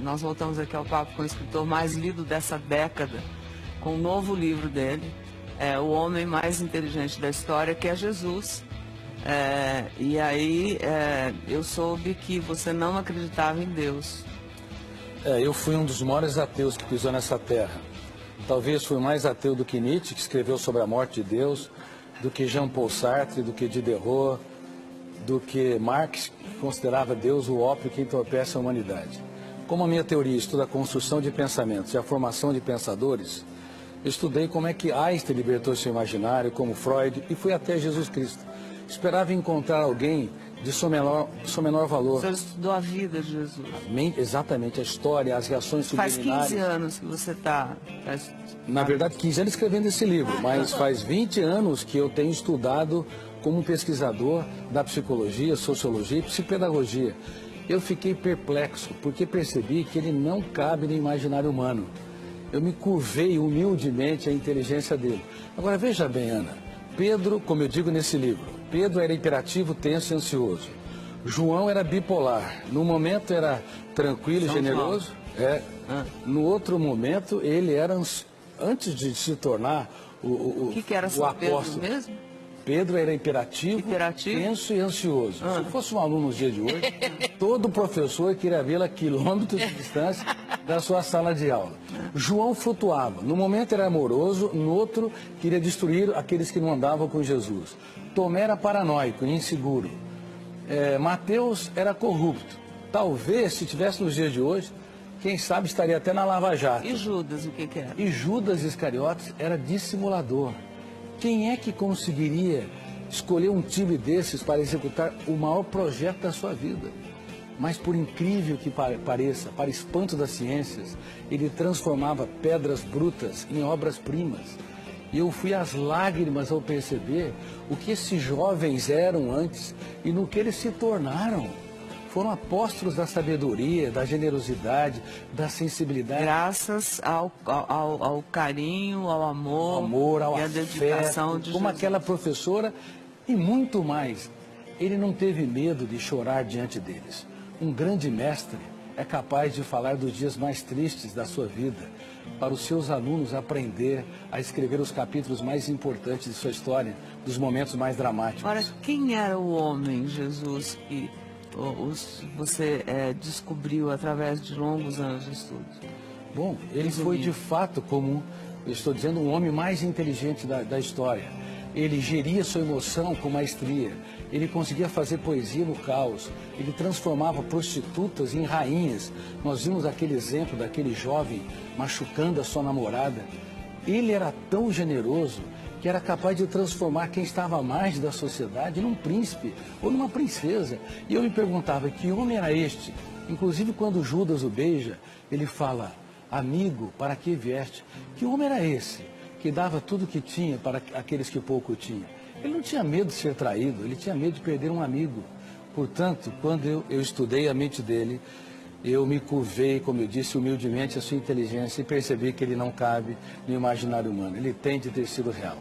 Nós voltamos aqui ao papo com o escritor mais lido dessa década, com um novo livro dele, O Homem Mais Inteligente da História, que é Jesus. E aí eu soube que você não acreditava em Deus. Eu fui um dos maiores ateus que pisou nessa terra. Talvez fui mais ateu do que Nietzsche, que escreveu sobre a morte de Deus, do que Jean-Paul Sartre, do que Diderot, do que Marx, que considerava Deus o ópio que entorpece a humanidade. Como a minha teoria estuda a construção de pensamentos e a formação de pensadores, eu estudei como é que Einstein libertou seu imaginário, como Freud, e fui até Jesus Cristo. Esperava encontrar alguém de seu menor valor. O senhor estudou a vida de Jesus. Exatamente, a história, as reações subliminares. Faz 15 anos que você está... Na verdade, 15 anos escrevendo esse livro, mas faz 20 anos que eu tenho estudado como pesquisador da psicologia, sociologia e psicopedagogia. Eu fiquei perplexo, porque percebi que ele não cabe no imaginário humano. Eu me curvei humildemente à inteligência dele. Agora, veja bem, Ana, Pedro, como eu digo nesse livro, Pedro era imperativo, tenso e ansioso. João era bipolar. No momento era tranquilo e generoso. No outro momento ele era, antes de se tornar o que era São apóstolo. Pedro mesmo? Pedro era imperativo, tenso e ansioso. Se fosse um aluno nos dias de hoje, todo professor queria vê-lo a quilômetros de distância da sua sala de aula. João flutuava. No momento era amoroso, no outro queria destruir aqueles que não andavam com Jesus. Tomé era paranoico e inseguro. Mateus era corrupto. Talvez, se tivesse nos dias de hoje, quem sabe estaria até na Lava Jato. E Judas, o que era? E Judas Iscariotes era dissimulador. Quem é que conseguiria escolher um time desses para executar o maior projeto da sua vida? Mas por incrível que pareça, para espanto das ciências, ele transformava pedras brutas em obras-primas. E eu fui às lágrimas ao perceber o que esses jovens eram antes e no que eles se tornaram. Foram apóstolos da sabedoria, da generosidade, da sensibilidade. Graças ao carinho, ao amor, ao e à dedicação de como Jesus. aquela professora e muito mais. Ele não teve medo de chorar diante deles. Um grande mestre é capaz de falar dos dias mais tristes da sua vida, para os seus alunos aprender a escrever os capítulos mais importantes de sua história, dos momentos mais dramáticos. Ora, quem era o homem, Jesus, que você descobriu através de longos anos de estudos? Bom, ele foi de fato, como eu estou dizendo, um homem mais inteligente da história. Ele geria sua emoção com maestria. Ele conseguia fazer poesia no caos. Ele transformava prostitutas em rainhas. Nós vimos aquele exemplo daquele jovem machucando a sua namorada. Ele era tão generoso que era capaz de transformar quem estava à margem da sociedade num príncipe ou numa princesa. E eu me perguntava, que homem era este? Inclusive, quando Judas o beija, ele fala, amigo, para que vieste? Que homem era esse que dava tudo que tinha para aqueles que pouco tinham? Ele não tinha medo de ser traído, ele tinha medo de perder um amigo. Portanto, quando eu estudei a mente dele, eu me curvei, como eu disse, humildemente a sua inteligência e percebi que ele não cabe no imaginário humano. Ele tem de ter sido real.